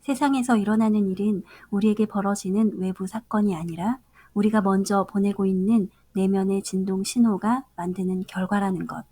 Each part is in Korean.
세상에서 일어나는 일은 우리에게 벌어지는 외부 사건이 아니라 우리가 먼저 보내고 있는 내면의 진동 신호가 만드는 결과라는 것.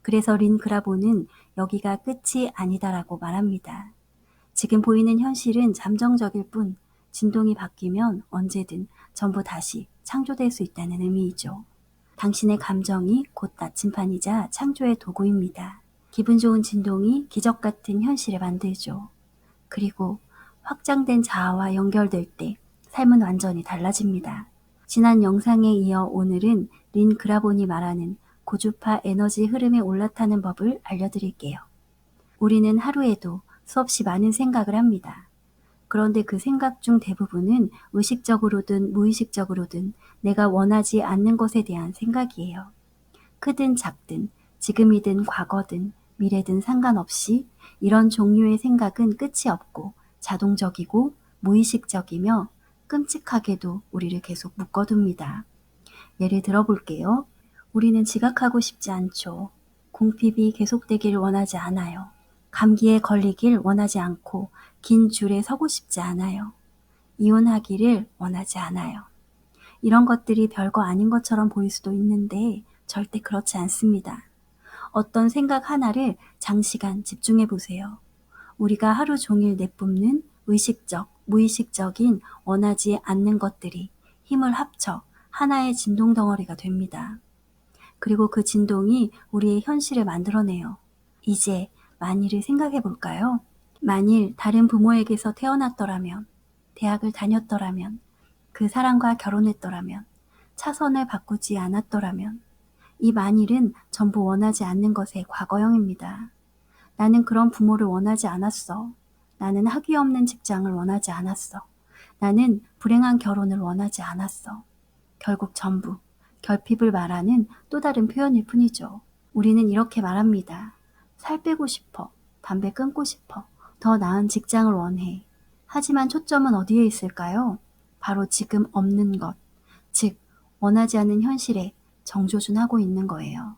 그래서 린 그라보는 여기가 끝이 아니다라고 말합니다. 지금 보이는 현실은 잠정적일 뿐 진동이 바뀌면 언제든 전부 다시 창조될 수 있다는 의미이죠. 당신의 감정이 곧 나침판이자 창조의 도구입니다. 기분 좋은 진동이 기적 같은 현실을 만들죠. 그리고 확장된 자아와 연결될 때 삶은 완전히 달라집니다. 지난 영상에 이어 오늘은 린 그라본이 말하는 고주파 에너지 흐름에 올라타는 법을 알려드릴게요. 우리는 하루에도 수없이 많은 생각을 합니다. 그런데 그 생각 중 대부분은 의식적으로든 무의식적으로든 내가 원하지 않는 것에 대한 생각이에요. 크든 작든 지금이든 과거든 미래든 상관없이 이런 종류의 생각은 끝이 없고 자동적이고 무의식적이며 끔찍하게도 우리를 계속 묶어둡니다. 예를 들어볼게요. 우리는 지각하고 싶지 않죠. 공핍이 계속되기를 원하지 않아요. 감기에 걸리길 원하지 않고 긴 줄에 서고 싶지 않아요. 이혼하기를 원하지 않아요. 이런 것들이 별거 아닌 것처럼 보일 수도 있는데 절대 그렇지 않습니다. 어떤 생각 하나를 장시간 집중해 보세요. 우리가 하루 종일 내뿜는 의식적, 무의식적인 원하지 않는 것들이 힘을 합쳐 하나의 진동 덩어리가 됩니다. 그리고 그 진동이 우리의 현실을 만들어내요. 이제 만일을 생각해 볼까요? 만일 다른 부모에게서 태어났더라면, 대학을 다녔더라면, 그 사람과 결혼했더라면, 차선을 바꾸지 않았더라면, 이 만일은 전부 원하지 않는 것의 과거형입니다. 나는 그런 부모를 원하지 않았어. 나는 학위 없는 직장을 원하지 않았어. 나는 불행한 결혼을 원하지 않았어. 결국 전부 결핍을 말하는 또 다른 표현일 뿐이죠. 우리는 이렇게 말합니다. 살 빼고 싶어. 담배 끊고 싶어. 더 나은 직장을 원해. 하지만 초점은 어디에 있을까요? 바로 지금 없는 것, 즉 원하지 않는 현실에 정조준하고 있는 거예요.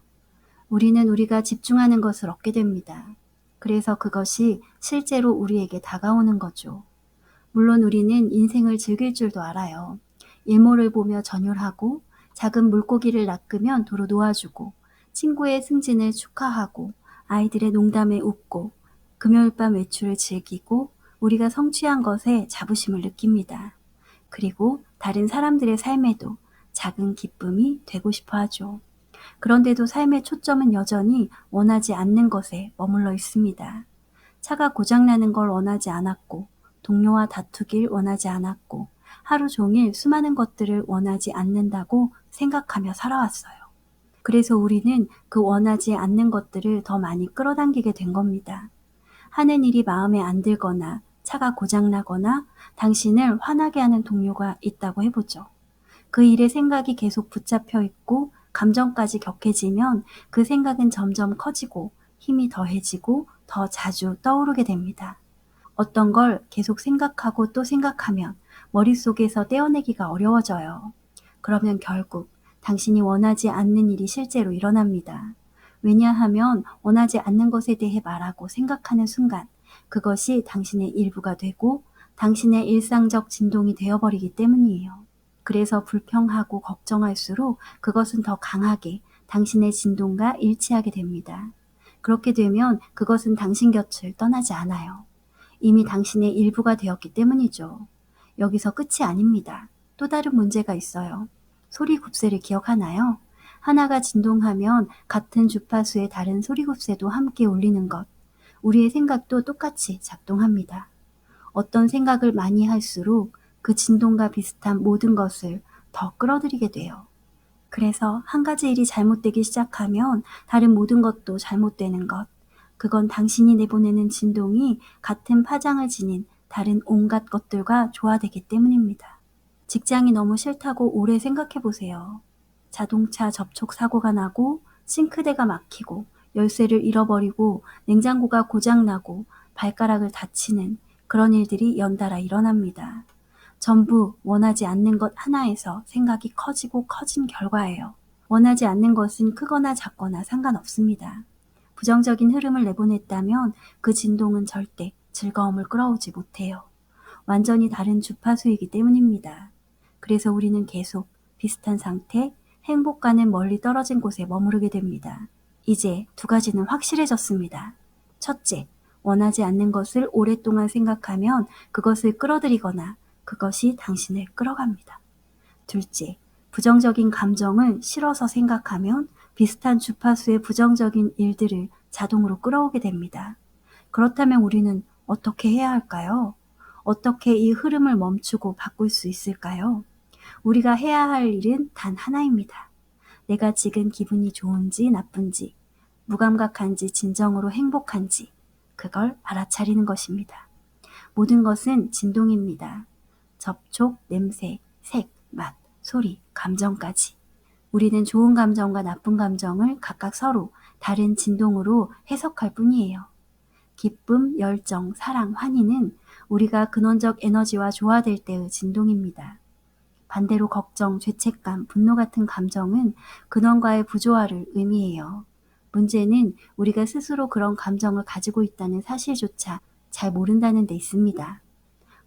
우리는 우리가 집중하는 것을 얻게 됩니다. 그래서 그것이 실제로 우리에게 다가오는 거죠. 물론 우리는 인생을 즐길 줄도 알아요. 일몰을 보며 전율하고 작은 물고기를 낚으면 도로 놓아주고 친구의 승진을 축하하고 아이들의 농담에 웃고 금요일 밤 외출을 즐기고 우리가 성취한 것에 자부심을 느낍니다. 그리고 다른 사람들의 삶에도 작은 기쁨이 되고 싶어 하죠. 그런데도 삶의 초점은 여전히 원하지 않는 것에 머물러 있습니다. 차가 고장나는 걸 원하지 않았고 동료와 다투길 원하지 않았고 하루 종일 수많은 것들을 원하지 않는다고 생각하며 살아왔어요. 그래서 우리는 그 원하지 않는 것들을 더 많이 끌어당기게 된 겁니다. 하는 일이 마음에 안 들거나 차가 고장나거나 당신을 화나게 하는 동료가 있다고 해보죠. 그 일에 생각이 계속 붙잡혀 있고 감정까지 격해지면 그 생각은 점점 커지고 힘이 더해지고 더 자주 떠오르게 됩니다. 어떤 걸 계속 생각하고 또 생각하면 머릿속에서 떼어내기가 어려워져요. 그러면 결국 당신이 원하지 않는 일이 실제로 일어납니다. 왜냐하면 원하지 않는 것에 대해 말하고 생각하는 순간 그것이 당신의 일부가 되고 당신의 일상적 진동이 되어버리기 때문이에요. 그래서 불평하고 걱정할수록 그것은 더 강하게 당신의 진동과 일치하게 됩니다. 그렇게 되면 그것은 당신 곁을 떠나지 않아요. 이미 당신의 일부가 되었기 때문이죠. 여기서 끝이 아닙니다. 또 다른 문제가 있어요. 소리 굽새를 기억하나요? 하나가 진동하면 같은 주파수의 다른 소리 굽새도 함께 울리는 것. 우리의 생각도 똑같이 작동합니다. 어떤 생각을 많이 할수록 그 진동과 비슷한 모든 것을 더 끌어들이게 돼요. 그래서 한 가지 일이 잘못되기 시작하면 다른 모든 것도 잘못되는 것. 그건 당신이 내보내는 진동이 같은 파장을 지닌 다른 온갖 것들과 조화되기 때문입니다. 직장이 너무 싫다고 오래 생각해 보세요. 자동차 접촉 사고가 나고 싱크대가 막히고 열쇠를 잃어버리고 냉장고가 고장나고 발가락을 다치는 그런 일들이 연달아 일어납니다. 전부 원하지 않는 것 하나에서 생각이 커지고 커진 결과예요. 원하지 않는 것은 크거나 작거나 상관없습니다. 부정적인 흐름을 내보냈다면 그 진동은 절대 즐거움을 끌어오지 못해요. 완전히 다른 주파수이기 때문입니다. 그래서 우리는 계속 비슷한 상태, 행복과는 멀리 떨어진 곳에 머무르게 됩니다. 이제 두 가지는 확실해졌습니다. 첫째, 원하지 않는 것을 오랫동안 생각하면 그것을 끌어들이거나 그것이 당신을 끌어갑니다. 둘째, 부정적인 감정을 싫어서 생각하면 비슷한 주파수의 부정적인 일들을 자동으로 끌어오게 됩니다. 그렇다면 우리는 어떻게 해야 할까요? 어떻게 이 흐름을 멈추고 바꿀 수 있을까요? 우리가 해야 할 일은 단 하나입니다. 내가 지금 기분이 좋은지 나쁜지, 무감각한지 진정으로 행복한지, 그걸 알아차리는 것입니다. 모든 것은 진동입니다. 접촉, 냄새, 색, 맛, 소리, 감정까지. 우리는 좋은 감정과 나쁜 감정을 각각 서로 다른 진동으로 해석할 뿐이에요. 기쁨, 열정, 사랑, 환희는 우리가 근원적 에너지와 조화될 때의 진동입니다. 반대로 걱정, 죄책감, 분노 같은 감정은 근원과의 부조화를 의미해요. 문제는 우리가 스스로 그런 감정을 가지고 있다는 사실조차 잘 모른다는 데 있습니다.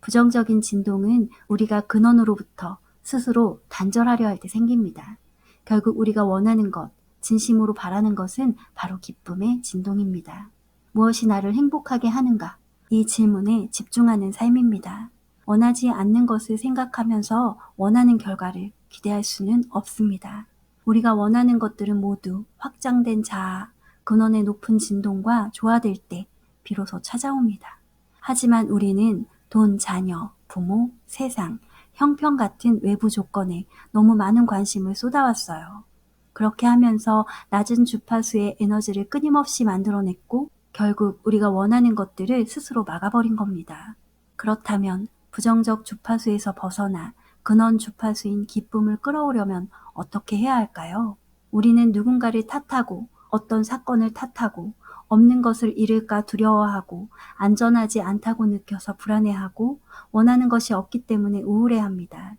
부정적인 진동은 우리가 근원으로부터 스스로 단절하려 할 때 생깁니다. 결국 우리가 원하는 것, 진심으로 바라는 것은 바로 기쁨의 진동입니다. 무엇이 나를 행복하게 하는가? 이 질문에 집중하는 삶입니다. 원하지 않는 것을 생각하면서 원하는 결과를 기대할 수는 없습니다. 우리가 원하는 것들은 모두 확장된 자아, 근원의 높은 진동과 조화될 때 비로소 찾아옵니다. 하지만 우리는 돈, 자녀, 부모, 세상, 형편 같은 외부 조건에 너무 많은 관심을 쏟아왔어요. 그렇게 하면서 낮은 주파수의 에너지를 끊임없이 만들어냈고 결국 우리가 원하는 것들을 스스로 막아버린 겁니다. 그렇다면 부정적 주파수에서 벗어나 근원 주파수인 기쁨을 끌어오려면 어떻게 해야 할까요? 우리는 누군가를 탓하고 어떤 사건을 탓하고 없는 것을 잃을까 두려워하고 안전하지 않다고 느껴서 불안해하고 원하는 것이 없기 때문에 우울해합니다.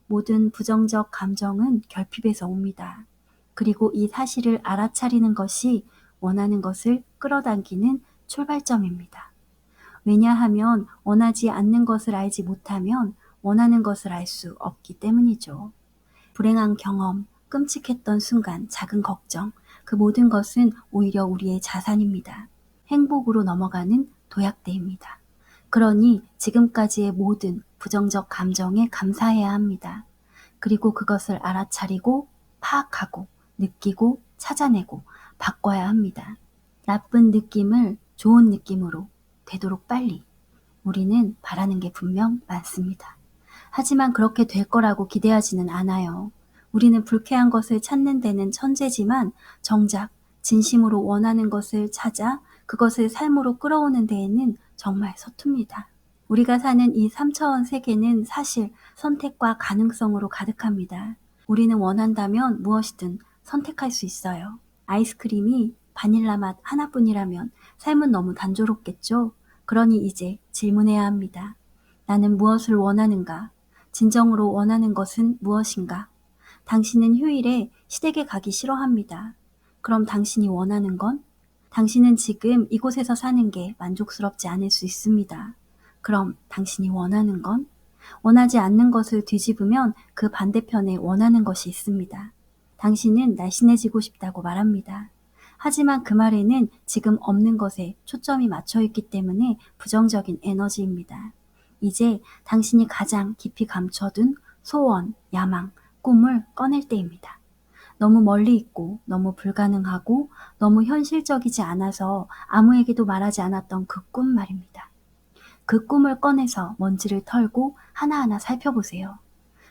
모든 부정적 감정은 결핍에서 옵니다. 그리고 이 사실을 알아차리는 것이 원하는 것을 끌어당기는 출발점입니다. 왜냐하면 원하지 않는 것을 알지 못하면 원하는 것을 알 수 없기 때문이죠. 불행한 경험, 끔찍했던 순간, 작은 걱정, 그 모든 것은 오히려 우리의 자산입니다. 행복으로 넘어가는 도약대입니다. 그러니 지금까지의 모든 부정적 감정에 감사해야 합니다. 그리고 그것을 알아차리고 파악하고 느끼고 찾아내고 바꿔야 합니다. 나쁜 느낌을 좋은 느낌으로 되도록 빨리. 우리는 바라는 게 분명 많습니다. 하지만 그렇게 될 거라고 기대하지는 않아요. 우리는 불쾌한 것을 찾는 데는 천재지만 정작 진심으로 원하는 것을 찾아 그것을 삶으로 끌어오는 데에는 정말 서툽니다. 우리가 사는 이 3차원 세계는 사실 선택과 가능성으로 가득합니다. 우리는 원한다면 무엇이든 선택할 수 있어요. 아이스크림이 바닐라 맛 하나뿐이라면 삶은 너무 단조롭겠죠? 그러니 이제 질문해야 합니다. 나는 무엇을 원하는가? 진정으로 원하는 것은 무엇인가? 당신은 휴일에 시댁에 가기 싫어합니다. 그럼 당신이 원하는 건? 당신은 지금 이곳에서 사는 게 만족스럽지 않을 수 있습니다. 그럼 당신이 원하는 건? 원하지 않는 것을 뒤집으면 그 반대편에 원하는 것이 있습니다. 당신은 날씬해지고 싶다고 말합니다. 하지만 그 말에는 지금 없는 것에 초점이 맞춰 있기 때문에 부정적인 에너지입니다. 이제 당신이 가장 깊이 감춰둔 소원, 야망, 꿈을 꺼낼 때입니다. 너무 멀리 있고 너무 불가능하고 너무 현실적이지 않아서 아무에게도 말하지 않았던 그 꿈 말입니다. 그 꿈을 꺼내서 먼지를 털고 하나하나 살펴보세요.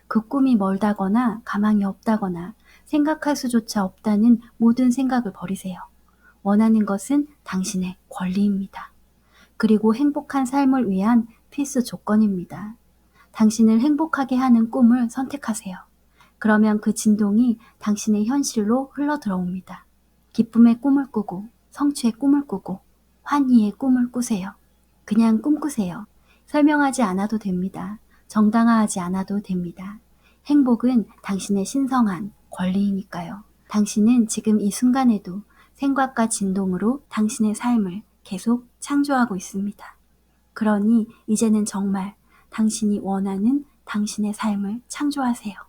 그 꿈이 멀다거나 가망이 없다거나 생각할 수조차 없다는 모든 생각을 버리세요. 원하는 것은 당신의 권리입니다. 그리고 행복한 삶을 위한 필수 조건입니다. 당신을 행복하게 하는 꿈을 선택하세요. 그러면 그 진동이 당신의 현실로 흘러 들어옵니다. 기쁨의 꿈을 꾸고 성취의 꿈을 꾸고 환희의 꿈을 꾸세요. 그냥 꿈꾸세요. 설명하지 않아도 됩니다. 정당화하지 않아도 됩니다. 행복은 당신의 신성한 권리이니까요. 당신은 지금 이 순간에도 생각과 진동으로 당신의 삶을 계속 창조하고 있습니다. 그러니 이제는 정말 당신이 원하는 당신의 삶을 창조하세요.